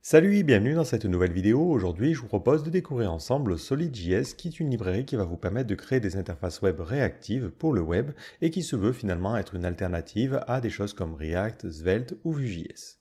Salut et bienvenue dans cette nouvelle vidéo. Aujourd'hui, je vous propose de découvrir ensemble Solid.js, qui est une librairie qui va vous permettre de créer des interfaces web réactives pour le web et qui se veut finalement être une alternative à des choses comme React, Svelte ou Vue.js.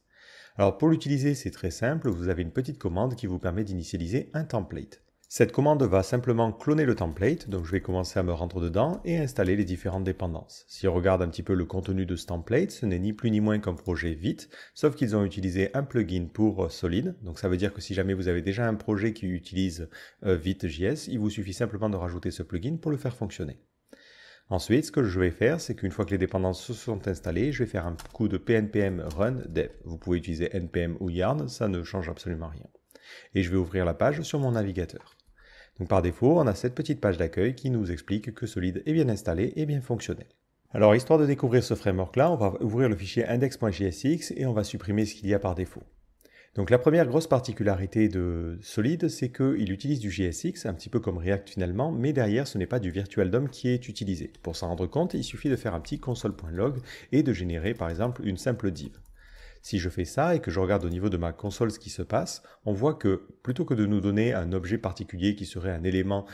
Alors pour l'utiliser, c'est très simple, vous avez une petite commande qui vous permet d'initialiser un template. Cette commande va simplement cloner le template, donc je vais commencer à me rendre dedans et installer les différentes dépendances. Si on regarde un petit peu le contenu de ce template, ce n'est ni plus ni moins qu'un projet Vite, sauf qu'ils ont utilisé un plugin pour Solid, donc ça veut dire que si jamais vous avez déjà un projet qui utilise Vite.js, il vous suffit simplement de rajouter ce plugin pour le faire fonctionner. Ensuite, ce que je vais faire, c'est qu'une fois que les dépendances se sont installées, je vais faire un coup de npm run dev. Vous pouvez utiliser npm ou yarn, ça ne change absolument rien. Et je vais ouvrir la page sur mon navigateur. Donc par défaut, on a cette petite page d'accueil qui nous explique que Solid est bien installé et bien fonctionnel. Alors histoire de découvrir ce framework-là, on va ouvrir le fichier index.jsx et on va supprimer ce qu'il y a par défaut. Donc la première grosse particularité de Solid, c'est qu'il utilise du JSX, un petit peu comme React finalement, mais derrière ce n'est pas du virtual DOM qui est utilisé. Pour s'en rendre compte, il suffit de faire un petit console.log et de générer par exemple une simple div. Si je fais ça et que je regarde au niveau de ma console ce qui se passe, on voit que plutôt que de nous donner un objet particulier qui serait un élément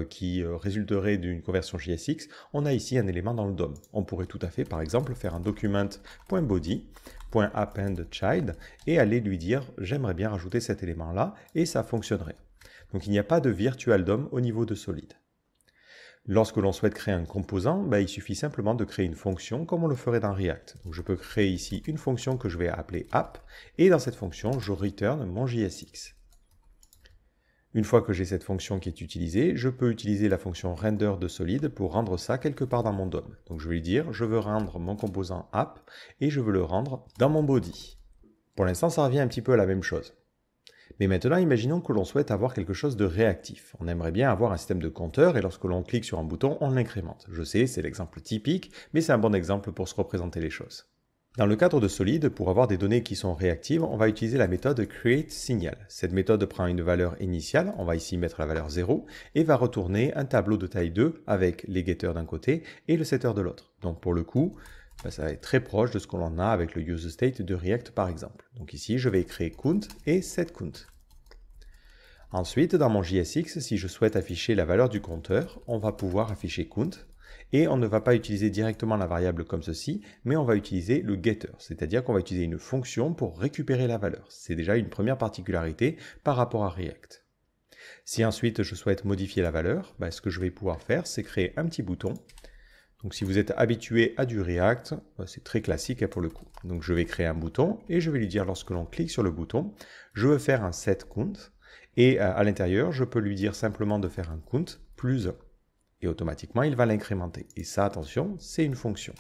qui résulterait d'une conversion JSX, on a ici un élément dans le DOM. On pourrait tout à fait par exemple faire un document.body.appendChild et aller lui dire j'aimerais bien rajouter cet élément là et ça fonctionnerait. Donc il n'y a pas de virtual DOM au niveau de Solid. Lorsque l'on souhaite créer un composant, il suffit simplement de créer une fonction comme on le ferait dans React. Donc je peux créer ici une fonction que je vais appeler app, et dans cette fonction, je return mon JSX. Une fois que j'ai cette fonction qui est utilisée, je peux utiliser la fonction render de Solid pour rendre ça quelque part dans mon DOM. Donc je vais lui dire, je veux rendre mon composant app, et je veux le rendre dans mon body. Pour l'instant, ça revient un petit peu à la même chose. Mais maintenant, imaginons que l'on souhaite avoir quelque chose de réactif. On aimerait bien avoir un système de compteur et lorsque l'on clique sur un bouton, on l'incrémente. Je sais, c'est l'exemple typique, mais c'est un bon exemple pour se représenter les choses. Dans le cadre de Solid, pour avoir des données qui sont réactives, on va utiliser la méthode createSignal. Cette méthode prend une valeur initiale, on va ici mettre la valeur 0, et va retourner un tableau de taille 2 avec les getters d'un côté et le setter de l'autre. Donc pour le coup, ça va être très proche de ce que l'on a avec le useState de React par exemple. Donc ici, je vais créer count et setCount. Ensuite, dans mon JSX, si je souhaite afficher la valeur du compteur, on va pouvoir afficher count et on ne va pas utiliser directement la variable comme ceci, mais on va utiliser le getter, c'est-à-dire qu'on va utiliser une fonction pour récupérer la valeur. C'est déjà une première particularité par rapport à React. Si ensuite je souhaite modifier la valeur, ce que je vais pouvoir faire, c'est créer un petit bouton. Donc si vous êtes habitué à du React, c'est très classique pour le coup. Donc je vais créer un bouton et je vais lui dire lorsque l'on clique sur le bouton, je veux faire un setCount et à l'intérieur, je peux lui dire simplement de faire un count plus 1. Et automatiquement, il va l'incrémenter. Et ça, attention, c'est une fonction.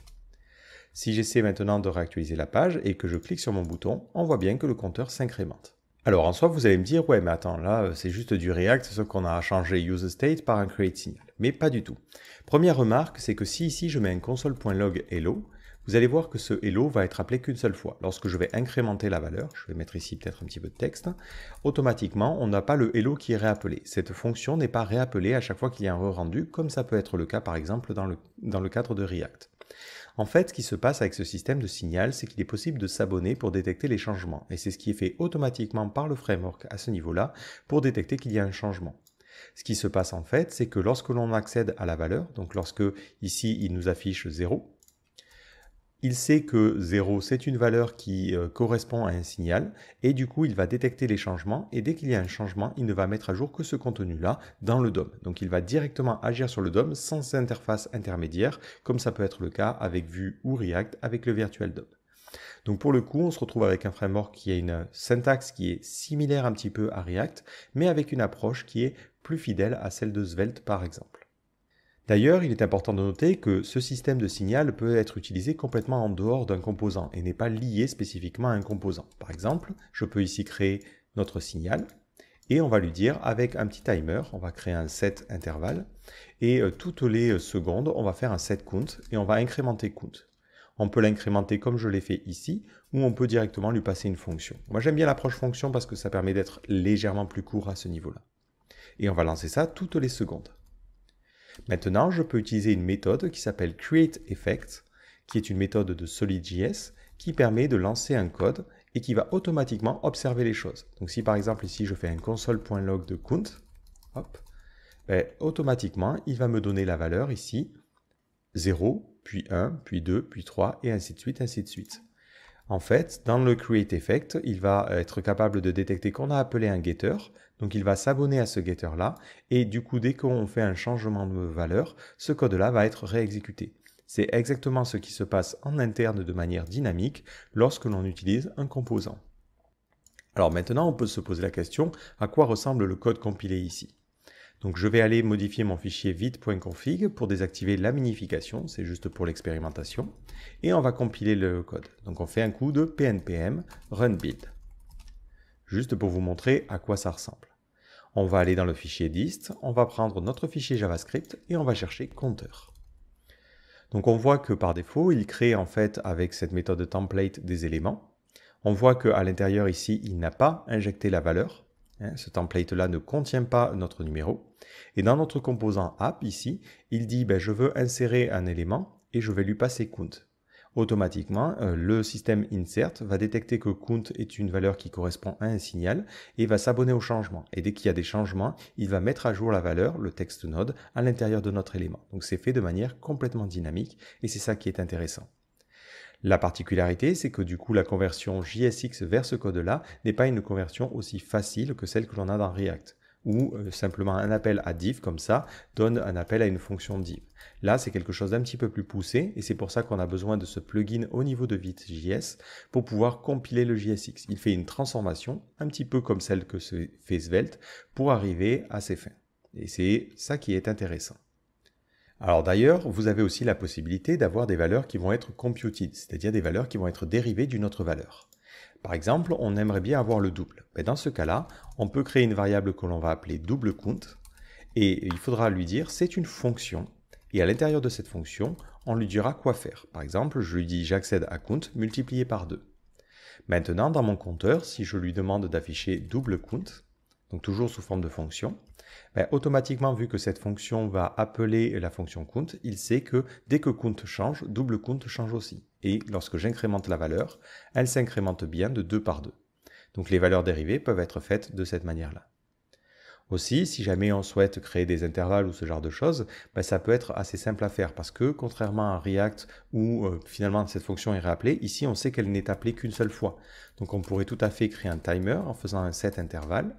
Si j'essaie maintenant de réactualiser la page et que je clique sur mon bouton, on voit bien que le compteur s'incrémente. Alors en soi, vous allez me dire, ouais, mais attends, là, c'est juste du React, sauf qu'on a changé useState par un createSignal. Mais pas du tout. Première remarque, c'est que si ici je mets un console.log hello, vous allez voir que ce hello va être appelé qu'une seule fois. Lorsque je vais incrémenter la valeur, je vais mettre ici peut-être un petit peu de texte, automatiquement, on n'a pas le hello qui est réappelé. Cette fonction n'est pas réappelée à chaque fois qu'il y a un re-rendu, comme ça peut être le cas par exemple dans le cadre de React. En fait, ce qui se passe avec ce système de signal, c'est qu'il est possible de s'abonner pour détecter les changements. Et c'est ce qui est fait automatiquement par le framework à ce niveau-là pour détecter qu'il y a un changement. Ce qui se passe en fait, c'est que lorsque l'on accède à la valeur, donc lorsque ici il nous affiche 0, il sait que 0 c'est une valeur qui correspond à un signal et du coup il va détecter les changements et dès qu'il y a un changement, il ne va mettre à jour que ce contenu-là dans le DOM. Donc il va directement agir sur le DOM sans interface intermédiaire comme ça peut être le cas avec Vue ou React avec le Virtual DOM. Donc pour le coup, on se retrouve avec un framework qui a une syntaxe qui est similaire un petit peu à React mais avec une approche qui est plus fidèle à celle de Svelte par exemple. D'ailleurs, il est important de noter que ce système de signal peut être utilisé complètement en dehors d'un composant et n'est pas lié spécifiquement à un composant. Par exemple, je peux ici créer notre signal et on va lui dire avec un petit timer, on va créer un set intervalle et toutes les secondes, on va faire un set count et on va incrémenter count. On peut l'incrémenter comme je l'ai fait ici ou on peut directement lui passer une fonction. Moi j'aime bien l'approche fonction parce que ça permet d'être légèrement plus court à ce niveau-là. Et on va lancer ça toutes les secondes. Maintenant, je peux utiliser une méthode qui s'appelle createEffect, qui est une méthode de Solid.js qui permet de lancer un code et qui va automatiquement observer les choses. Donc si par exemple ici je fais un console.log de count, hop, ben, automatiquement il va me donner la valeur ici 0, puis 1, puis 2, puis 3 et ainsi de suite, ainsi de suite. En fait, dans le create effect, il va être capable de détecter qu'on a appelé un getter, donc il va s'abonner à ce getter là et du coup dès qu'on fait un changement de valeur, ce code là va être réexécuté. C'est exactement ce qui se passe en interne de manière dynamique lorsque l'on utilise un composant. Alors maintenant, on peut se poser la question, à quoi ressemble le code compilé ici? Donc je vais aller modifier mon fichier vite.config pour désactiver la minification, c'est juste pour l'expérimentation, et on va compiler le code. Donc on fait un coup de pnpm run build, juste pour vous montrer à quoi ça ressemble. On va aller dans le fichier dist, on va prendre notre fichier JavaScript et on va chercher compteur. Donc on voit que par défaut, il crée en fait avec cette méthode template des éléments. On voit qu'à l'intérieur ici, il n'a pas injecté la valeur. Ce template-là ne contient pas notre numéro. Et dans notre composant app ici, il dit je veux insérer un élément et je vais lui passer count. Automatiquement, le système insert va détecter que count est une valeur qui correspond à un signal et va s'abonner au changement. Et dès qu'il y a des changements, il va mettre à jour la valeur, le text node, à l'intérieur de notre élément. Donc c'est fait de manière complètement dynamique et c'est ça qui est intéressant. La particularité, c'est que du coup, la conversion JSX vers ce code-là n'est pas une conversion aussi facile que celle que l'on a dans React, où simplement un appel à div comme ça donne un appel à une fonction div. Là, c'est quelque chose d'un petit peu plus poussé, et c'est pour ça qu'on a besoin de ce plugin au niveau de Vite.js pour pouvoir compiler le JSX. Il fait une transformation, un petit peu comme celle que fait Svelte, pour arriver à ses fins. Et c'est ça qui est intéressant. Alors d'ailleurs, vous avez aussi la possibilité d'avoir des valeurs qui vont être computed, c'est-à-dire des valeurs qui vont être dérivées d'une autre valeur. Par exemple, on aimerait bien avoir le double. Dans ce cas-là, on peut créer une variable que l'on va appeler double count, et il faudra lui dire c'est une fonction, et à l'intérieur de cette fonction, on lui dira quoi faire. Par exemple, je lui dis j'accède à count multiplié par 2. Maintenant, dans mon compteur, si je lui demande d'afficher double count, donc toujours sous forme de fonction, automatiquement, vu que cette fonction va appeler la fonction count, il sait que dès que count change, double count change aussi. Et lorsque j'incrémente la valeur, elle s'incrémente bien de 2 par 2. Donc les valeurs dérivées peuvent être faites de cette manière-là. Aussi, si jamais on souhaite créer des intervalles ou ce genre de choses, ça peut être assez simple à faire parce que contrairement à React où finalement cette fonction est réappelée, ici on sait qu'elle n'est appelée qu'une seule fois. Donc on pourrait tout à fait créer un timer en faisant un set intervalle,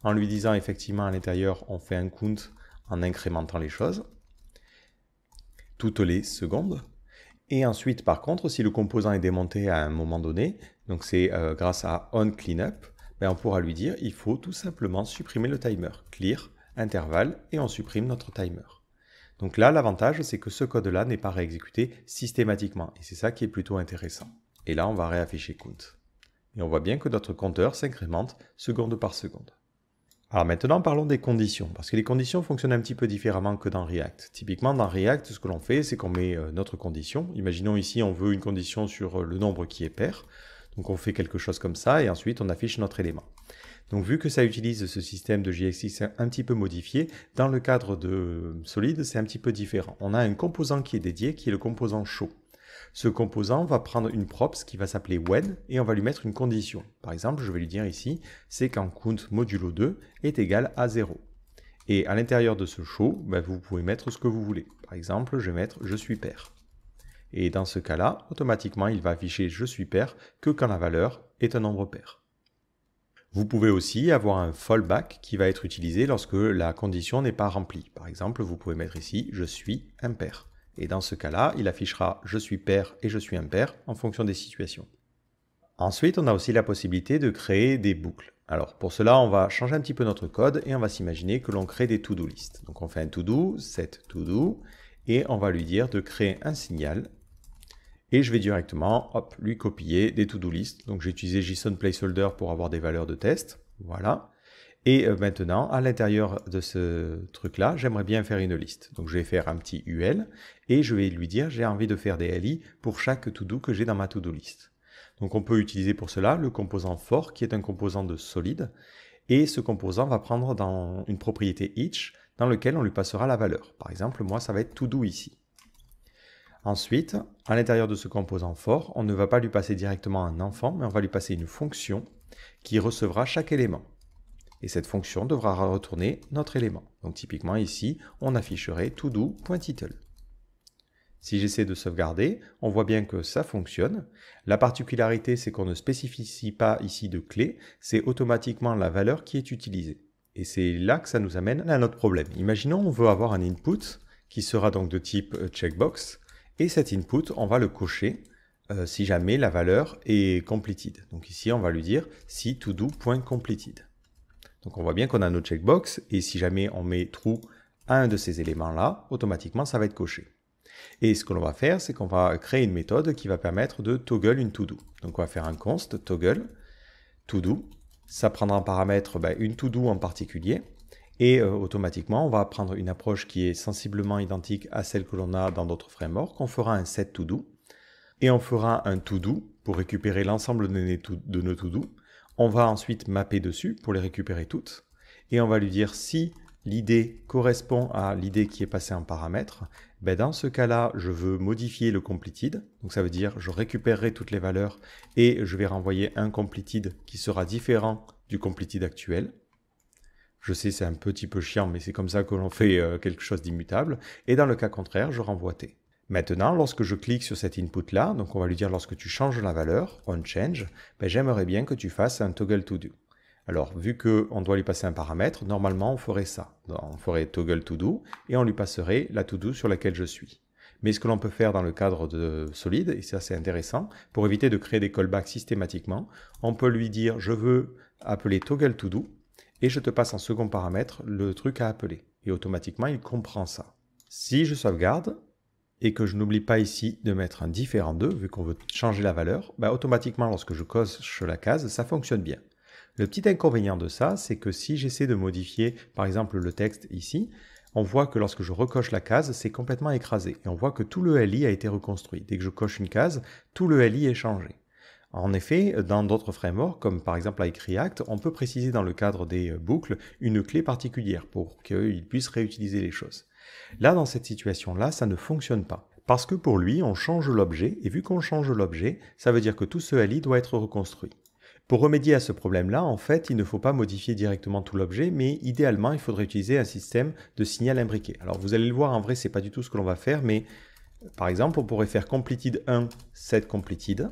en lui disant effectivement à l'intérieur on fait un count en incrémentant les choses toutes les secondes. Et ensuite par contre si le composant est démonté à un moment donné, donc c'est grâce à onCleanup, on pourra lui dire il faut tout simplement supprimer le timer, clear, intervalle et on supprime notre timer. Donc là l'avantage c'est que ce code là n'est pas réexécuté systématiquement et c'est ça qui est plutôt intéressant. Et là on va réafficher count. Et on voit bien que notre compteur s'incrémente seconde par seconde. Alors maintenant, parlons des conditions, parce que les conditions fonctionnent un petit peu différemment que dans React. Typiquement, dans React, ce que l'on fait, c'est qu'on met notre condition. Imaginons ici, on veut une condition sur le nombre qui est pair. Donc on fait quelque chose comme ça, et ensuite on affiche notre élément. Donc vu que ça utilise ce système de JSX un petit peu modifié, dans le cadre de Solid, c'est un petit peu différent. On a un composant qui est dédié, qui est le composant show. Ce composant va prendre une props qui va s'appeler when et on va lui mettre une condition. Par exemple, je vais lui dire ici, c'est quand count modulo 2 est égal à 0. Et à l'intérieur de ce show, vous pouvez mettre ce que vous voulez. Par exemple, je vais mettre je suis pair. Et dans ce cas-là, automatiquement, il va afficher je suis pair que quand la valeur est un nombre pair. Vous pouvez aussi avoir un fallback qui va être utilisé lorsque la condition n'est pas remplie. Par exemple, vous pouvez mettre ici je suis impair. Et dans ce cas-là, il affichera je suis pair et je suis impair en fonction des situations. Ensuite, on a aussi la possibilité de créer des boucles. Alors pour cela, on va changer un petit peu notre code et on va s'imaginer que l'on crée des to-do list. Donc on fait un to-do, set to-do, et on va lui dire de créer un signal. Et je vais directement lui copier des to-do list. Donc j'ai utilisé JSON placeholder pour avoir des valeurs de test. Voilà. Et maintenant, à l'intérieur de ce truc-là, j'aimerais bien faire une liste. Donc je vais faire un petit UL et je vais lui dire j'ai envie de faire des LI pour chaque to-do que j'ai dans ma to-do list. Donc on peut utiliser pour cela le composant for qui est un composant de solide. Et ce composant va prendre dans une propriété each dans lequel on lui passera la valeur. Par exemple, moi ça va être to-do ici. Ensuite, à l'intérieur de ce composant for, on ne va pas lui passer directement un enfant, mais on va lui passer une fonction qui recevra chaque élément. Et cette fonction devra retourner notre élément. Donc typiquement ici, on afficherait todo.title. Si j'essaie de sauvegarder, on voit bien que ça fonctionne. La particularité, c'est qu'on ne spécifie pas ici de clé, c'est automatiquement la valeur qui est utilisée. Et c'est là que ça nous amène à notre problème. Imaginons on veut avoir un input qui sera donc de type checkbox, et cet input, on va le cocher si jamais la valeur est completed. Donc ici, on va lui dire si todo.completed. Donc on voit bien qu'on a notre checkbox, et si jamais on met true à un de ces éléments-là, automatiquement ça va être coché. Et ce que l'on va faire, c'est qu'on va créer une méthode qui va permettre de toggle une to-do. Donc on va faire un const toggle to-do. Ça prendra en paramètre une to-do en particulier. Et automatiquement, on va prendre une approche qui est sensiblement identique à celle que l'on a dans d'autres frameworks. On fera un set to-do. Et on fera un to-do pour récupérer l'ensemble de nos to-do. On va ensuite mapper dessus pour les récupérer toutes. Et on va lui dire si l'id correspond à l'id qui est passé en paramètre, dans ce cas-là, je veux modifier le completed. Donc ça veut dire je récupérerai toutes les valeurs et je vais renvoyer un completed qui sera différent du completed actuel. Je sais, c'est un petit peu chiant, mais c'est comme ça que l'on fait quelque chose d'immutable. Et dans le cas contraire, je renvoie T. Maintenant, lorsque je clique sur cet input-là, donc on va lui dire lorsque tu changes la valeur, on change, j'aimerais bien que tu fasses un toggle to do. Alors, vu qu'on doit lui passer un paramètre, normalement, on ferait ça. On ferait toggle to do et on lui passerait la to do sur laquelle je suis. Mais ce que l'on peut faire dans le cadre de Solid, et c'est assez intéressant, pour éviter de créer des callbacks systématiquement, on peut lui dire je veux appeler toggle to do et je te passe en second paramètre le truc à appeler. Et automatiquement, il comprend ça. Si je sauvegarde, et que je n'oublie pas ici de mettre un différent 2, vu qu'on veut changer la valeur, automatiquement, lorsque je coche la case, ça fonctionne bien. Le petit inconvénient de ça, c'est que si j'essaie de modifier, par exemple, le texte ici, on voit que lorsque je recoche la case, c'est complètement écrasé. Et on voit que tout le LI a été reconstruit. Dès que je coche une case, tout le LI est changé. En effet, dans d'autres frameworks, comme par exemple avec React, on peut préciser dans le cadre des boucles une clé particulière pour qu'il puisse réutiliser les choses. Là, dans cette situation-là, ça ne fonctionne pas. Parce que pour lui, on change l'objet, et vu qu'on change l'objet, ça veut dire que tout ce LI doit être reconstruit. Pour remédier à ce problème-là, en fait, il ne faut pas modifier directement tout l'objet, mais idéalement, il faudrait utiliser un système de signal imbriqué. Alors, vous allez le voir, en vrai, ce n'est pas du tout ce que l'on va faire, mais par exemple, on pourrait faire completed 1, set completed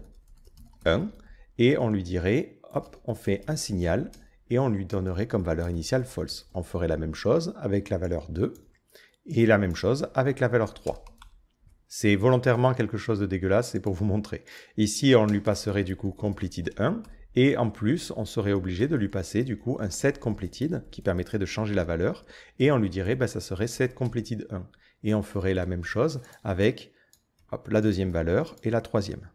1, et on lui dirait, hop, on fait un signal, et on lui donnerait comme valeur initiale false. On ferait la même chose avec la valeur 2, et la même chose avec la valeur 3. C'est volontairement quelque chose de dégueulasse, c'est pour vous montrer. Ici, on lui passerait du coup completed 1, et en plus, on serait obligé de lui passer du coup un set completed qui permettrait de changer la valeur, et on lui dirait ça serait set completed 1. Et on ferait la même chose avec la deuxième valeur et la troisième.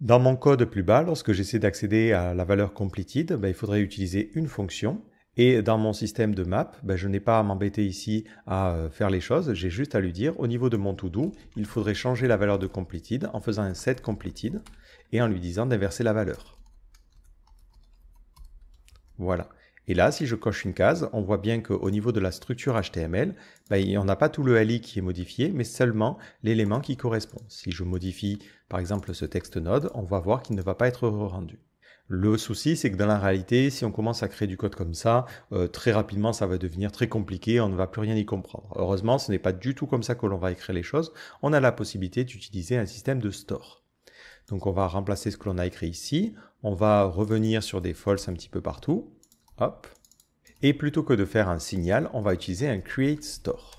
Dans mon code plus bas, lorsque j'essaie d'accéder à la valeur completed, il faudrait utiliser une fonction. Et dans mon système de map, je n'ai pas à m'embêter ici à faire les choses, j'ai juste à lui dire au niveau de mon to-do, il faudrait changer la valeur de completed en faisant un set completed et en lui disant d'inverser la valeur. Voilà. Et là, si je coche une case, on voit bien qu'au niveau de la structure HTML, on n'a pas tout le LI qui est modifié, mais seulement l'élément qui correspond. Si je modifie par exemple ce texte node, on va voir qu'il ne va pas être rendu. Le souci, c'est que dans la réalité, si on commence à créer du code comme ça, très rapidement, ça va devenir très compliqué, on ne va plus rien y comprendre. Heureusement, ce n'est pas du tout comme ça que l'on va écrire les choses. On a la possibilité d'utiliser un système de store. Donc, on va remplacer ce que l'on a écrit ici. On va revenir sur des false un petit peu partout. Hop. Et plutôt que de faire un signal, on va utiliser un create store.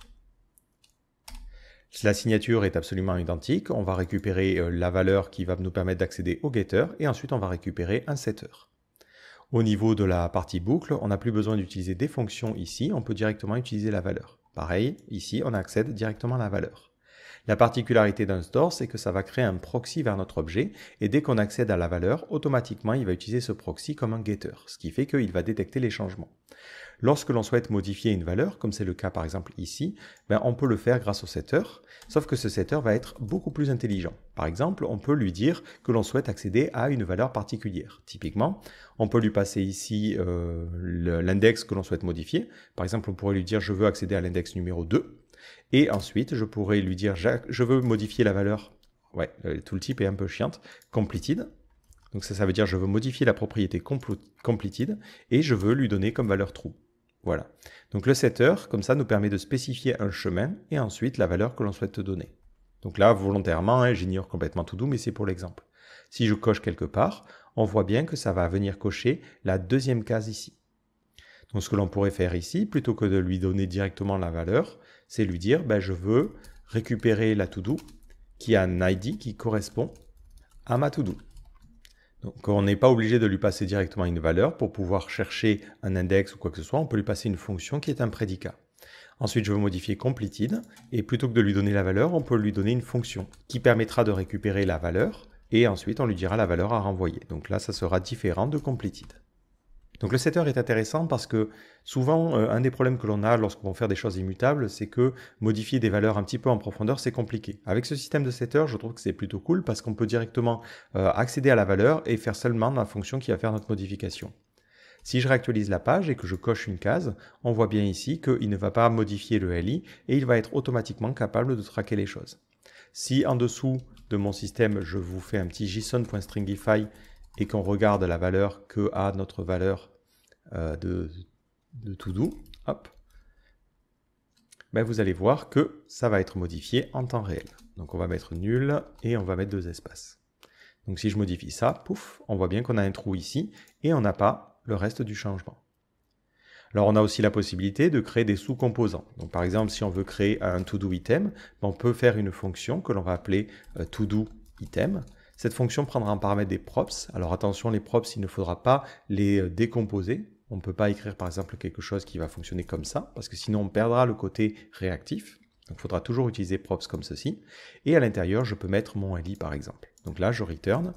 La signature est absolument identique, on va récupérer la valeur qui va nous permettre d'accéder au getter et ensuite on va récupérer un setter. Au niveau de la partie boucle, on n'a plus besoin d'utiliser des fonctions ici, on peut directement utiliser la valeur. Pareil, ici on accède directement à la valeur. La particularité d'un store, c'est que ça va créer un proxy vers notre objet et dès qu'on accède à la valeur, automatiquement il va utiliser ce proxy comme un getter, ce qui fait qu'il va détecter les changements. Lorsque l'on souhaite modifier une valeur, comme c'est le cas par exemple ici, on peut le faire grâce au setter, sauf que ce setter va être beaucoup plus intelligent. Par exemple, on peut lui dire que l'on souhaite accéder à une valeur particulière. Typiquement, on peut lui passer ici l'index que l'on souhaite modifier. Par exemple, on pourrait lui dire je veux accéder à l'index numéro 2. Et ensuite, je pourrais lui dire, je veux modifier la valeur. Ouais, le tooltip est un peu chiante. Completed. Donc ça veut dire je veux modifier la propriété completed et je veux lui donner comme valeur true. Voilà. Donc le setter, comme ça, nous permet de spécifier un chemin et ensuite la valeur que l'on souhaite donner. Donc là, volontairement, hein, j'ignore complètement to do, mais c'est pour l'exemple. Si je coche quelque part, on voit bien que ça va venir cocher la deuxième case ici. Donc ce que l'on pourrait faire ici, plutôt que de lui donner directement la valeur, c'est lui dire, je veux récupérer la to-do qui a un ID qui correspond à ma to-do. Donc on n'est pas obligé de lui passer directement une valeur pour pouvoir chercher un index ou quoi que ce soit, on peut lui passer une fonction qui est un prédicat. Ensuite, je veux modifier completed, et plutôt que de lui donner la valeur, on peut lui donner une fonction qui permettra de récupérer la valeur, et ensuite on lui dira la valeur à renvoyer. Donc là, ça sera différent de completed. Donc le setter est intéressant parce que souvent, un des problèmes que l'on a lorsqu'on veut faire des choses immutables, c'est que modifier des valeurs un petit peu en profondeur, c'est compliqué. Avec ce système de setter, je trouve que c'est plutôt cool parce qu'on peut directement accéder à la valeur et faire seulement la fonction qui va faire notre modification. Si je réactualise la page et que je coche une case, on voit bien ici qu'il ne va pas modifier le LI et il va être automatiquement capable de traquer les choses. Si en dessous de mon système, je vous fais un petit json.stringify et qu'on regarde la valeur que a notre valeur de to-do, hop, vous allez voir que ça va être modifié en temps réel. Donc on va mettre nul et on va mettre 2 espaces. Donc si je modifie ça, pouf, on voit bien qu'on a un trou ici et on n'a pas le reste du changement. Alors on a aussi la possibilité de créer des sous-composants. Donc par exemple, si on veut créer un to-do item, on peut faire une fonction que l'on va appeler to-do item. Cette fonction prendra en paramètre des props. Alors attention, les props, il ne faudra pas les décomposer. On ne peut pas écrire par exemple quelque chose qui va fonctionner comme ça, parce que sinon on perdra le côté réactif. Donc il faudra toujours utiliser props comme ceci. Et à l'intérieur, je peux mettre mon LI par exemple. Donc là, je return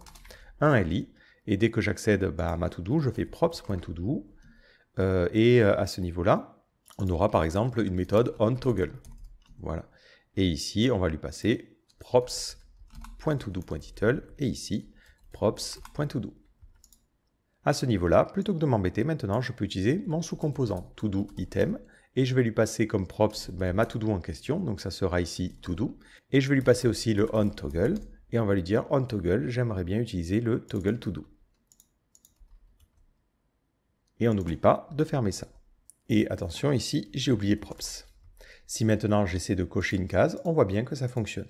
un LI. Et dès que j'accède à ma to-do, je fais props.todo. Et à ce niveau-là, on aura par exemple une méthode onToggle. Voilà. Et ici, on va lui passer props.todo.title et ici, props.todo. À ce niveau-là, plutôt que de m'embêter, maintenant, je peux utiliser mon sous-composant todo item et je vais lui passer comme props ma to-do en question. Donc ça sera ici to-do. Et je vais lui passer aussi le onToggle et on va lui dire onToggle, j'aimerais bien utiliser le toggle to-do. Et on n'oublie pas de fermer ça. Et attention, ici, j'ai oublié props. Si maintenant j'essaie de cocher une case, on voit bien que ça fonctionne.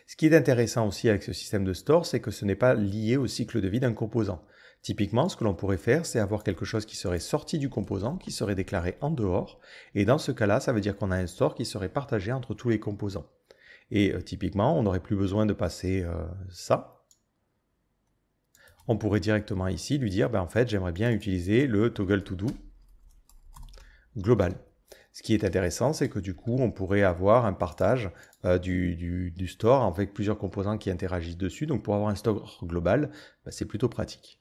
Ce qui est intéressant aussi avec ce système de store, c'est que ce n'est pas lié au cycle de vie d'un composant. Typiquement, ce que l'on pourrait faire, c'est avoir quelque chose qui serait sorti du composant, qui serait déclaré en dehors. Et dans ce cas-là, ça veut dire qu'on a un store qui serait partagé entre tous les composants. Et typiquement, on n'aurait plus besoin de passer ça. On pourrait directement ici lui dire, en fait, j'aimerais bien utiliser le toggle to do global. Ce qui est intéressant, c'est que du coup, on pourrait avoir un partage du store avec plusieurs composants qui interagissent dessus. Donc, pour avoir un store global, c'est plutôt pratique.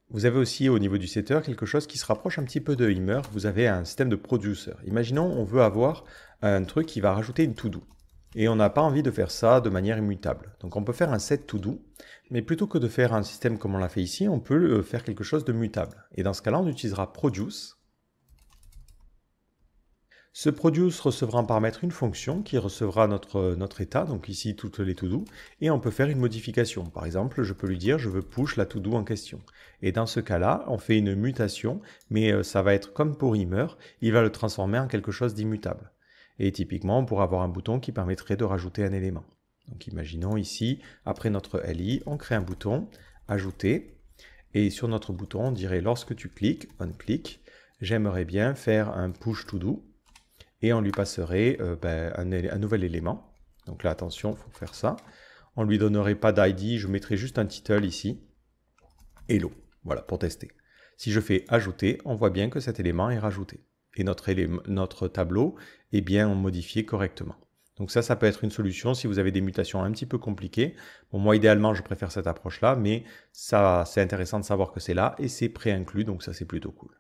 Vous avez aussi au niveau du setter quelque chose qui se rapproche un petit peu de Immer. Vous avez un système de producer. Imaginons, on veut avoir un truc qui va rajouter une to-do. Et on n'a pas envie de faire ça de manière immutable. Donc on peut faire un set to do, mais plutôt que de faire un système comme on l'a fait ici, on peut faire quelque chose de mutable. Et dans ce cas-là, on utilisera produce. Ce produce recevra en paramètre une fonction qui recevra notre état, donc ici toutes les to-do, et on peut faire une modification. Par exemple, je peux lui dire je veux push la to-do en question. Et dans ce cas-là, on fait une mutation, mais ça va être comme pour Immer, il va le transformer en quelque chose d'immutable. Et typiquement, on pourra avoir un bouton qui permettrait de rajouter un élément. Donc imaginons ici, après notre LI, on crée un bouton, ajouter, et sur notre bouton, on dirait lorsque tu cliques, on click, j'aimerais bien faire un push to do, et on lui passerait un nouvel élément. Donc là, attention, il faut faire ça. On ne lui donnerait pas d'ID, je mettrai juste un title ici, hello, voilà, pour tester. Si je fais ajouter, on voit bien que cet élément est rajouté. Et notre tableau est bien modifié correctement. Donc ça peut être une solution si vous avez des mutations un petit peu compliquées. Bon, moi, idéalement, je préfère cette approche-là, mais ça, c'est intéressant de savoir que c'est là et c'est pré-inclus, donc ça, c'est plutôt cool.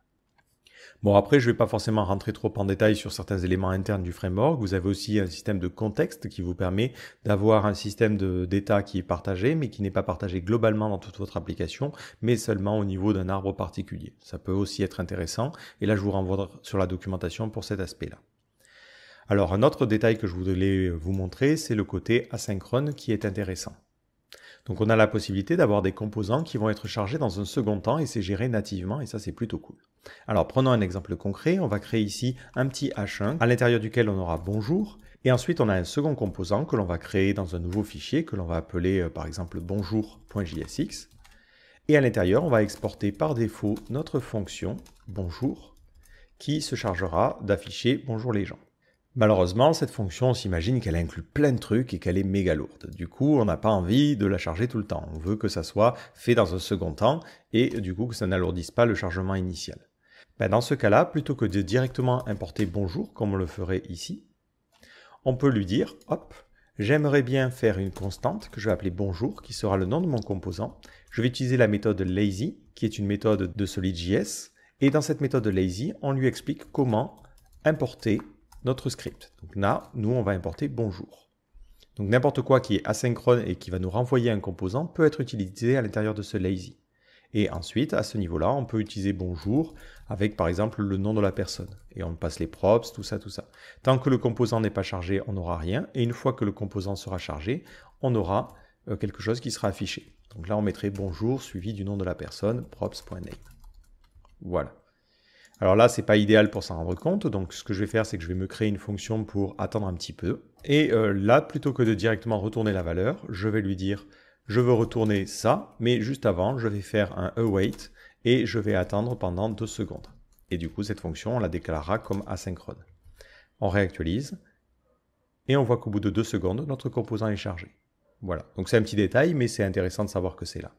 Bon, après, je ne vais pas forcément rentrer trop en détail sur certains éléments internes du framework. Vous avez aussi un système de contexte qui vous permet d'avoir un système d'état qui est partagé, mais qui n'est pas partagé globalement dans toute votre application, mais seulement au niveau d'un arbre particulier. Ça peut aussi être intéressant. Et là, je vous renvoie sur la documentation pour cet aspect-là. Alors un autre détail que je voulais vous montrer, c'est le côté asynchrone qui est intéressant. Donc on a la possibilité d'avoir des composants qui vont être chargés dans un second temps et c'est géré nativement et ça c'est plutôt cool. Alors prenons un exemple concret, on va créer ici un petit H1 à l'intérieur duquel on aura bonjour et ensuite on a un second composant que l'on va créer dans un nouveau fichier que l'on va appeler par exemple bonjour.jsx et à l'intérieur on va exporter par défaut notre fonction bonjour qui se chargera d'afficher bonjour les gens. Malheureusement, cette fonction, on s'imagine qu'elle inclut plein de trucs et qu'elle est méga lourde. Du coup, on n'a pas envie de la charger tout le temps. On veut que ça soit fait dans un second temps et du coup que ça n'alourdisse pas le chargement initial. Dans ce cas-là, plutôt que de directement importer bonjour, comme on le ferait ici, on peut lui dire, hop, j'aimerais bien faire une constante que je vais appeler bonjour, qui sera le nom de mon composant. Je vais utiliser la méthode lazy, qui est une méthode de SolidJS. Et dans cette méthode lazy, on lui explique comment importer notre script. Donc là, nous, on va importer bonjour. Donc n'importe quoi qui est asynchrone et qui va nous renvoyer un composant peut être utilisé à l'intérieur de ce lazy. Et ensuite, à ce niveau-là, on peut utiliser bonjour avec par exemple le nom de la personne. Et on passe les props, tout ça, tout ça. Tant que le composant n'est pas chargé, on n'aura rien. Et une fois que le composant sera chargé, on aura quelque chose qui sera affiché. Donc là, on mettrait bonjour suivi du nom de la personne, props.name. Voilà. Alors là, c'est pas idéal pour s'en rendre compte, donc ce que je vais faire, c'est que je vais me créer une fonction pour attendre un petit peu. Et là, plutôt que de directement retourner la valeur, je vais lui dire, je veux retourner ça, mais juste avant, je vais faire un await et je vais attendre pendant 2 secondes. Et du coup, cette fonction, on la déclarera comme asynchrone. On réactualise et on voit qu'au bout de 2 secondes, notre composant est chargé. Voilà, donc c'est un petit détail, mais c'est intéressant de savoir que c'est là.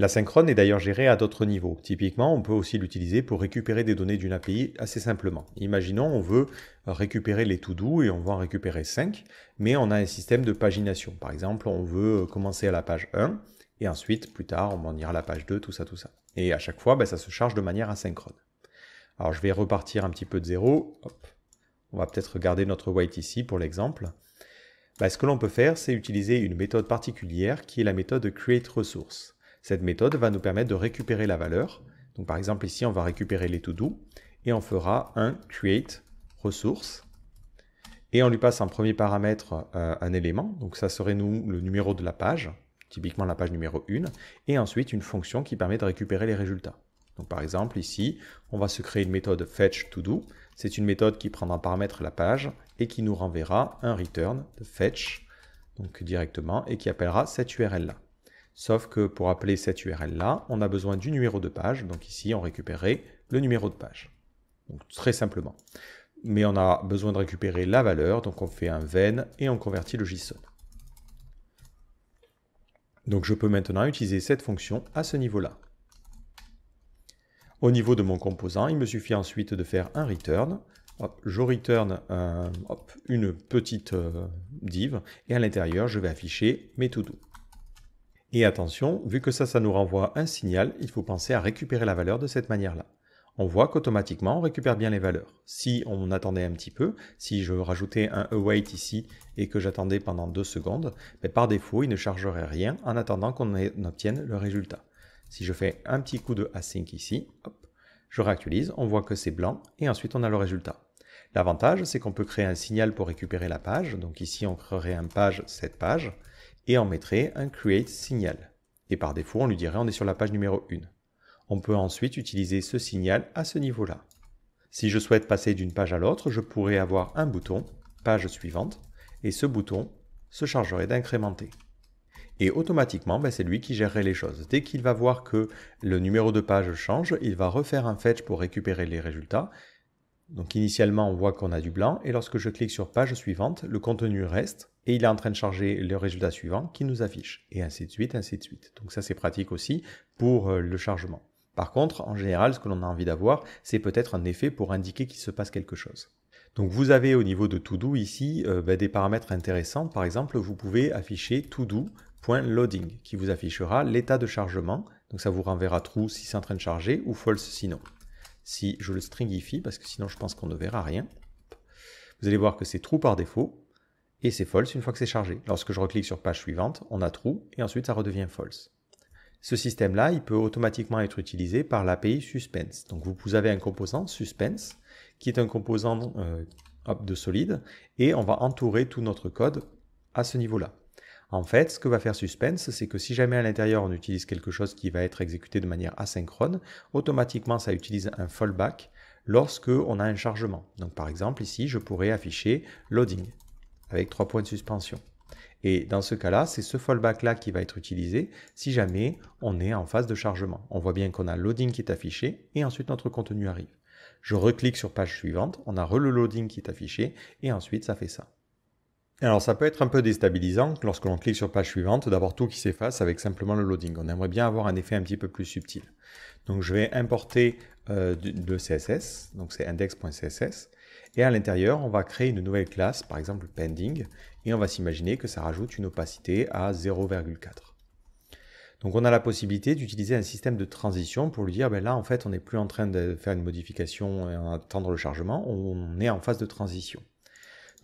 L'asynchrone est d'ailleurs géré à d'autres niveaux. Typiquement, on peut aussi l'utiliser pour récupérer des données d'une API assez simplement. Imaginons, on veut récupérer les to-do et on va en récupérer 5, mais on a un système de pagination. Par exemple, on veut commencer à la page 1 et ensuite, plus tard, on ira à la page 2, tout ça, tout ça. Et à chaque fois, ça se charge de manière asynchrone. Alors, je vais repartir un petit peu de zéro. Hop. On va peut-être regarder notre wait ici pour l'exemple. Ce que l'on peut faire, c'est utiliser une méthode particulière qui est la méthode createResource. Cette méthode va nous permettre de récupérer la valeur. Donc par exemple ici, on va récupérer les to-do et on fera un create resource. Et on lui passe en premier paramètre un élément. Donc ça serait le numéro de la page, typiquement la page numéro 1. Et ensuite une fonction qui permet de récupérer les résultats. Donc par exemple ici, on va se créer une méthode fetch to-do. C'est une méthode qui prendra en paramètre la page et qui nous renverra un return de fetch donc directement et qui appellera cette URL là. Sauf que pour appeler cette URL-là, on a besoin du numéro de page. Donc ici, on récupérait le numéro de page. Donc très simplement. Mais on a besoin de récupérer la valeur. Donc on fait un ven et on convertit le JSON. Donc je peux maintenant utiliser cette fonction à ce niveau-là. Au niveau de mon composant, il me suffit ensuite de faire un return. Hop, je return une petite div. Et à l'intérieur, je vais afficher mes to-do. Et attention, vu que ça nous renvoie un signal, il faut penser à récupérer la valeur de cette manière-là. On voit qu'automatiquement, on récupère bien les valeurs. Si on attendait un petit peu, si je rajoutais un await ici et que j'attendais pendant 2 secondes, par défaut, il ne chargerait rien en attendant qu'on obtienne le résultat. Si je fais un petit coup de async ici, hop, je réactualise, on voit que c'est blanc et ensuite on a le résultat. L'avantage, c'est qu'on peut créer un signal pour récupérer la page. Donc ici, on créerait un page, cette page. Et on mettrait un create signal. Et par défaut, on lui dirait on est sur la page numéro 1. On peut ensuite utiliser ce signal à ce niveau-là. Si je souhaite passer d'une page à l'autre, je pourrais avoir un bouton, page suivante, et ce bouton se chargerait d'incrémenter. Et automatiquement, c'est lui qui gérerait les choses. Dès qu'il va voir que le numéro de page change, il va refaire un fetch pour récupérer les résultats. Donc initialement, on voit qu'on a du blanc, et lorsque je clique sur page suivante, le contenu reste, et il est en train de charger le résultat suivant qui nous affiche, et ainsi de suite, ainsi de suite. Donc ça, c'est pratique aussi pour le chargement. Par contre, en général, ce que l'on a envie d'avoir, c'est peut-être un effet pour indiquer qu'il se passe quelque chose. Donc vous avez au niveau de todo ici des paramètres intéressants. Par exemple, vous pouvez afficher todo.loading, qui vous affichera l'état de chargement. Donc ça vous renverra true si c'est en train de charger, ou false sinon. Si je le stringifie, parce que sinon je pense qu'on ne verra rien, vous allez voir que c'est true par défaut, et c'est false une fois que c'est chargé. Lorsque je reclique sur page suivante, on a true, et ensuite ça redevient false. Ce système-là, il peut automatiquement être utilisé par l'API Suspense. Donc vous avez un composant Suspense, qui est un composant hop, de solide, et on va entourer tout notre code à ce niveau-là. En fait, ce que va faire Suspense, c'est que si jamais à l'intérieur on utilise quelque chose qui va être exécuté de manière asynchrone, automatiquement ça utilise un fallback lorsque on a un chargement. Donc par exemple ici, je pourrais afficher loading avec 3 points de suspension. Et dans ce cas-là, c'est ce fallback-là qui va être utilisé si jamais on est en phase de chargement. On voit bien qu'on a loading qui est affiché et ensuite notre contenu arrive. Je reclique sur page suivante, on a le loading qui est affiché et ensuite ça fait ça. Alors ça peut être un peu déstabilisant lorsque l'on clique sur page suivante d'avoir tout qui s'efface avec simplement le loading. On aimerait bien avoir un effet un petit peu plus subtil. Donc je vais importer le CSS, donc c'est index.css, et à l'intérieur on va créer une nouvelle classe, par exemple pending, et on va s'imaginer que ça rajoute une opacité à 0,4. Donc on a la possibilité d'utiliser un système de transition pour lui dire, ben là en fait on n'est plus en train de faire une modification et attendre le chargement, on est en phase de transition.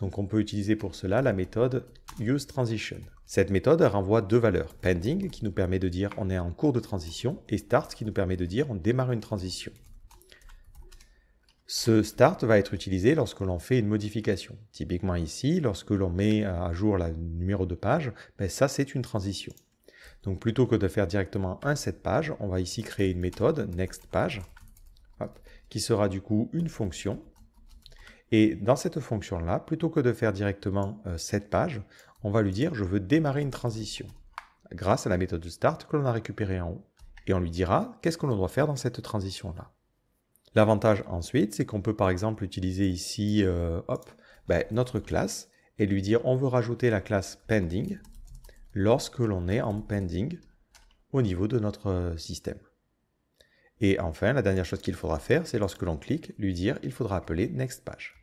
Donc on peut utiliser pour cela la méthode useTransition. Cette méthode renvoie deux valeurs, pending qui nous permet de dire on est en cours de transition et start qui nous permet de dire on démarre une transition. Ce start va être utilisé lorsque l'on fait une modification. Typiquement ici, lorsque l'on met à jour le numéro de page, ben ça c'est une transition. Donc plutôt que de faire directement un setPage, on va ici créer une méthode nextPage qui sera du coup une fonction. Et dans cette fonction-là, plutôt que de faire directement setPage, on va lui dire je veux démarrer une transition grâce à la méthode start que l'on a récupérée en haut. Et on lui dira qu'est-ce que l'on doit faire dans cette transition-là. L'avantage ensuite, c'est qu'on peut par exemple utiliser ici notre classe et lui dire on veut rajouter la classe pending lorsque l'on est en pending au niveau de notre système. Et enfin, la dernière chose qu'il faudra faire, c'est lorsque l'on clique, lui dire il faudra appeler nextPage.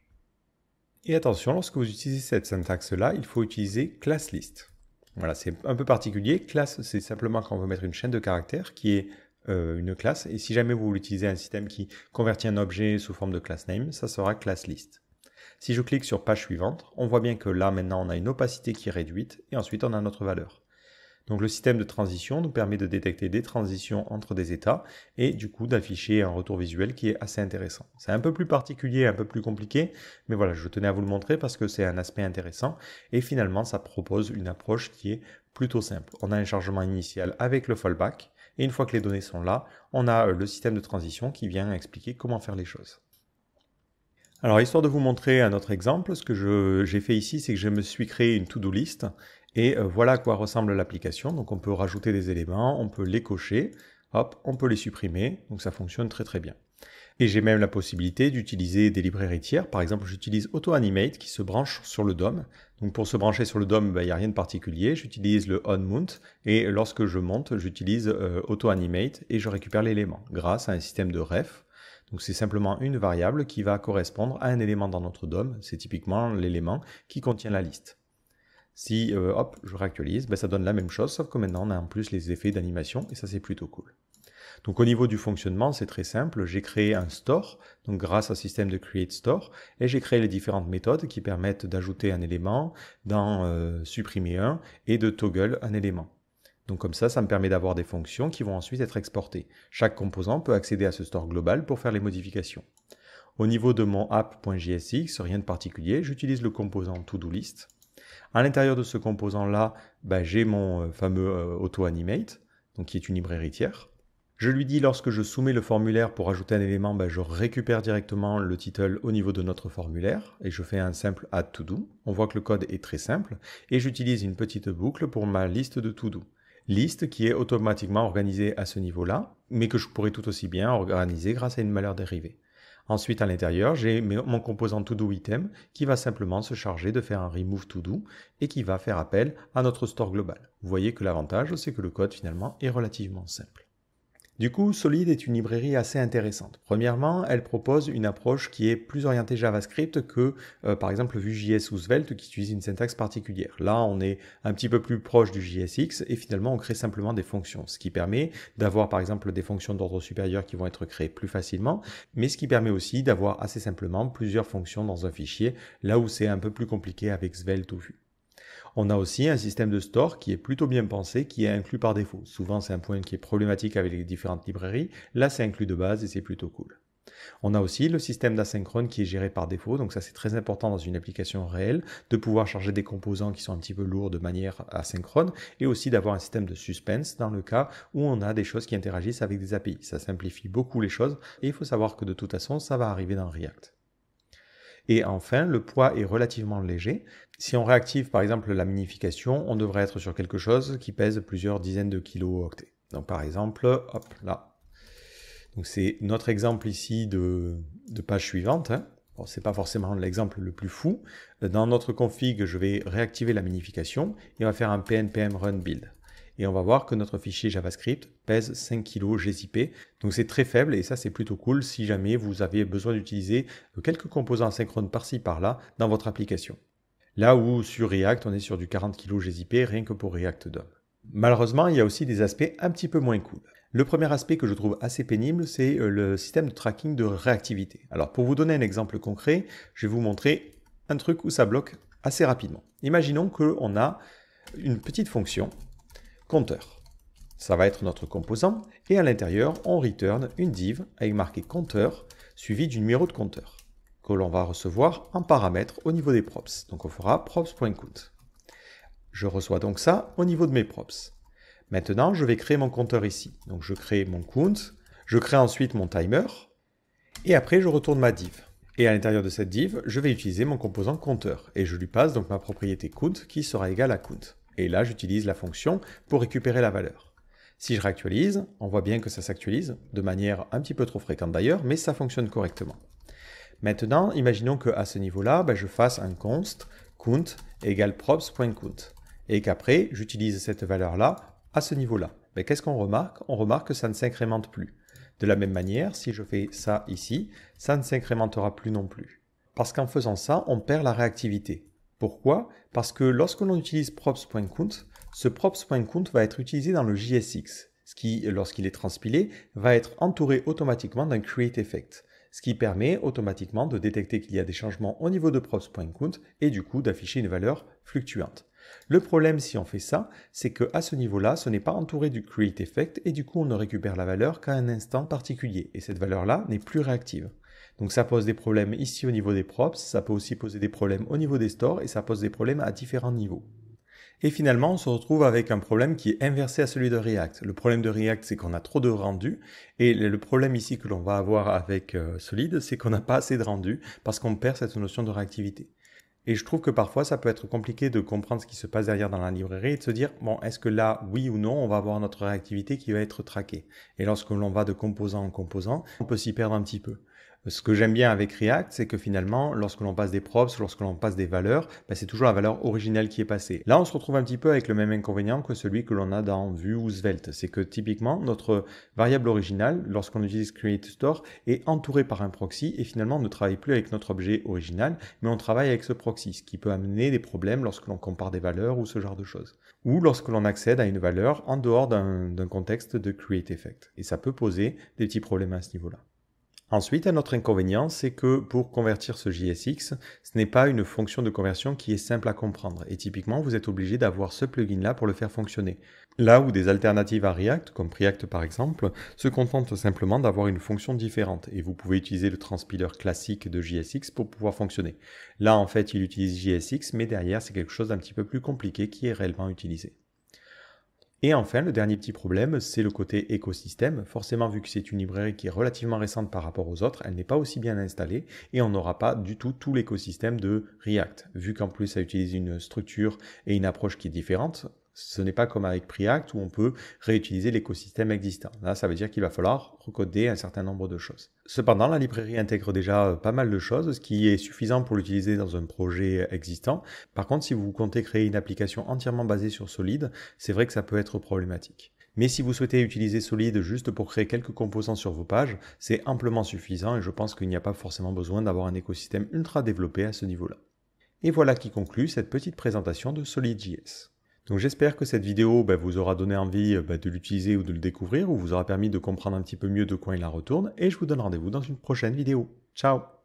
Et attention, lorsque vous utilisez cette syntaxe-là, il faut utiliser classList. Voilà, c'est un peu particulier. Classe, c'est simplement quand on veut mettre une chaîne de caractères qui est une classe. Et si jamais vous utilisez un système qui convertit un objet sous forme de class name, ça sera classList. Si je clique sur page suivante, on voit bien que là, maintenant, on a une opacité qui est réduite et ensuite, on a notre valeur. Donc le système de transition nous permet de détecter des transitions entre des états et du coup d'afficher un retour visuel qui est assez intéressant. C'est un peu plus particulier, un peu plus compliqué, mais voilà, je tenais à vous le montrer parce que c'est un aspect intéressant et finalement ça propose une approche qui est plutôt simple. On a un chargement initial avec le fallback et une fois que les données sont là, on a le système de transition qui vient expliquer comment faire les choses. Alors, histoire de vous montrer un autre exemple, ce que j'ai fait ici, c'est que je me suis créé une to-do list et voilà à quoi ressemble l'application. Donc, on peut rajouter des éléments, on peut les cocher, hop, on peut les supprimer, donc ça fonctionne très très bien. Et j'ai même la possibilité d'utiliser des librairies tiers. Par exemple, j'utilise AutoAnimate qui se branche sur le DOM. Donc, pour se brancher sur le DOM, il n'y a rien de particulier. J'utilise le onMount et lorsque je monte, j'utilise AutoAnimate et je récupère l'élément grâce à un système de ref. Donc c'est simplement une variable qui va correspondre à un élément dans notre DOM. C'est typiquement l'élément qui contient la liste. Si je réactualise, ça donne la même chose, sauf que maintenant on a en plus les effets d'animation et ça c'est plutôt cool. Donc au niveau du fonctionnement, c'est très simple. J'ai créé un store, donc grâce au système de create store, et j'ai créé les différentes méthodes qui permettent d'ajouter un élément, d'en supprimer un et de toggle un élément. Donc comme ça me permet d'avoir des fonctions qui vont ensuite être exportées. Chaque composant peut accéder à ce store global pour faire les modifications. Au niveau de mon app.jsx, rien de particulier, j'utilise le composant ToDoList. À l'intérieur de ce composant-là, j'ai mon fameux AutoAnimate, donc qui est une librairie tiers. Je lui dis lorsque je soumets le formulaire pour ajouter un élément, je récupère directement le title au niveau de notre formulaire et je fais un simple add to do. On voit que le code est très simple et j'utilise une petite boucle pour ma liste de to do. Liste qui est automatiquement organisée à ce niveau-là, mais que je pourrais tout aussi bien organiser grâce à une valeur dérivée. Ensuite, à l'intérieur, j'ai mon composant ToDoItem qui va simplement se charger de faire un remove ToDo et qui va faire appel à notre store global. Vous voyez que l'avantage, c'est que le code finalement est relativement simple. Du coup, Solid est une librairie assez intéressante. Premièrement, elle propose une approche qui est plus orientée JavaScript que, par exemple, Vue.js ou Svelte qui utilise une syntaxe particulière. Là, on est un petit peu plus proche du JSX et finalement, on crée simplement des fonctions, ce qui permet d'avoir, par exemple, des fonctions d'ordre supérieur qui vont être créées plus facilement, mais ce qui permet aussi d'avoir assez simplement plusieurs fonctions dans un fichier, là où c'est un peu plus compliqué avec Svelte ou Vue. On a aussi un système de store qui est plutôt bien pensé, qui est inclus par défaut. Souvent, c'est un point qui est problématique avec les différentes librairies. Là, c'est inclus de base et c'est plutôt cool. On a aussi le système d'asynchrone qui est géré par défaut, donc ça c'est très important dans une application réelle, de pouvoir charger des composants qui sont un petit peu lourds de manière asynchrone, et aussi d'avoir un système de suspense dans le cas où on a des choses qui interagissent avec des API. Ça simplifie beaucoup les choses, et il faut savoir que de toute façon, ça va arriver dans React. Et enfin, le poids est relativement léger. Si on réactive par exemple la minification, on devrait être sur quelque chose qui pèse plusieurs dizaines de kilo-octets. Donc par exemple, hop, là. Donc c'est notre exemple ici de page suivante. Hein. Bon, ce n'est pas forcément l'exemple le plus fou. Dans notre config, je vais réactiver la minification et on va faire un pnpm run build. Et on va voir que notre fichier JavaScript pèse 5 kg gzip. Donc c'est très faible et ça c'est plutôt cool si jamais vous avez besoin d'utiliser quelques composants asynchrones par-ci par-là dans votre application. Là où sur React, on est sur du 40 kg gzip rien que pour React DOM. Malheureusement, il y a aussi des aspects un petit peu moins cool. Le premier aspect que je trouve assez pénible, c'est le système de tracking de réactivité. Alors pour vous donner un exemple concret, je vais vous montrer un truc où ça bloque assez rapidement. Imaginons qu'on a une petite fonction compteur. Ça va être notre composant et à l'intérieur, on return une div avec marqué compteur suivi du numéro de compteur que l'on va recevoir en paramètre au niveau des props. Donc on fera props.count. Je reçois donc ça au niveau de mes props. Maintenant, je vais créer mon compteur ici. Donc je crée mon count, je crée ensuite mon timer, et après je retourne ma div. Et à l'intérieur de cette div, je vais utiliser mon composant compteur, et je lui passe donc ma propriété count qui sera égale à count. Et là, j'utilise la fonction pour récupérer la valeur. Si je réactualise, on voit bien que ça s'actualise, de manière un petit peu trop fréquente d'ailleurs, mais ça fonctionne correctement. Maintenant, imaginons qu'à ce niveau-là, je fasse un const count égale props.count, et qu'après, j'utilise cette valeur-là à ce niveau-là. Mais qu'est-ce qu'on remarque? On remarque que ça ne s'incrémente plus. De la même manière, si je fais ça ici, ça ne s'incrémentera plus non plus. Parce qu'en faisant ça, on perd la réactivité. Pourquoi? Parce que lorsque l'on utilise props.count, ce props.count va être utilisé dans le JSX, ce qui, lorsqu'il est transpilé, va être entouré automatiquement d'un createEffect, ce qui permet automatiquement de détecter qu'il y a des changements au niveau de props.count et du coup d'afficher une valeur fluctuante. Le problème si on fait ça, c'est qu'à ce niveau-là, ce n'est pas entouré du createEffect et du coup on ne récupère la valeur qu'à un instant particulier et cette valeur-là n'est plus réactive. Donc ça pose des problèmes ici au niveau des props, ça peut aussi poser des problèmes au niveau des stores et ça pose des problèmes à différents niveaux. Et finalement, on se retrouve avec un problème qui est inversé à celui de React. Le problème de React, c'est qu'on a trop de rendu. Et le problème ici que l'on va avoir avec Solid, c'est qu'on n'a pas assez de rendu parce qu'on perd cette notion de réactivité. Et je trouve que parfois, ça peut être compliqué de comprendre ce qui se passe derrière dans la librairie et de se dire, bon, est-ce que là, oui ou non, on va avoir notre réactivité qui va être traquée. Et lorsque l'on va de composant en composant, on peut s'y perdre un petit peu. Ce que j'aime bien avec React, c'est que finalement, lorsque l'on passe des props, lorsque l'on passe des valeurs, c'est toujours la valeur originelle qui est passée. Là, on se retrouve un petit peu avec le même inconvénient que celui que l'on a dans Vue ou Svelte. C'est que typiquement, notre variable originale, lorsqu'on utilise createStore, est entourée par un proxy et finalement, on ne travaille plus avec notre objet original, mais on travaille avec ce proxy, ce qui peut amener des problèmes lorsque l'on compare des valeurs ou ce genre de choses. Ou lorsque l'on accède à une valeur en dehors d'un contexte de createEffect. Et ça peut poser des petits problèmes à ce niveau-là. Ensuite, un autre inconvénient, c'est que pour convertir ce JSX, ce n'est pas une fonction de conversion qui est simple à comprendre. Et typiquement, vous êtes obligé d'avoir ce plugin-là pour le faire fonctionner. Là où des alternatives à React, comme Preact par exemple, se contentent simplement d'avoir une fonction différente. Et vous pouvez utiliser le transpiler classique de JSX pour pouvoir fonctionner. Là, en fait, il utilise JSX, mais derrière, c'est quelque chose d'un petit peu plus compliqué qui est réellement utilisé. Et enfin, le dernier petit problème, c'est le côté écosystème. Forcément, vu que c'est une librairie qui est relativement récente par rapport aux autres, elle n'est pas aussi bien installée et on n'aura pas du tout l'écosystème de React. Vu qu'en plus, ça utilise une structure et une approche qui est différente, ce n'est pas comme avec Preact où on peut réutiliser l'écosystème existant. Là, ça veut dire qu'il va falloir recoder un certain nombre de choses. Cependant, la librairie intègre déjà pas mal de choses, ce qui est suffisant pour l'utiliser dans un projet existant. Par contre, si vous comptez créer une application entièrement basée sur Solid, c'est vrai que ça peut être problématique. Mais si vous souhaitez utiliser Solid juste pour créer quelques composants sur vos pages, c'est amplement suffisant et je pense qu'il n'y a pas forcément besoin d'avoir un écosystème ultra développé à ce niveau-là. Et voilà qui conclut cette petite présentation de Solid.js. Donc j'espère que cette vidéo vous aura donné envie de l'utiliser ou de le découvrir, ou vous aura permis de comprendre un petit peu mieux de quoi il en retourne, et je vous donne rendez-vous dans une prochaine vidéo. Ciao!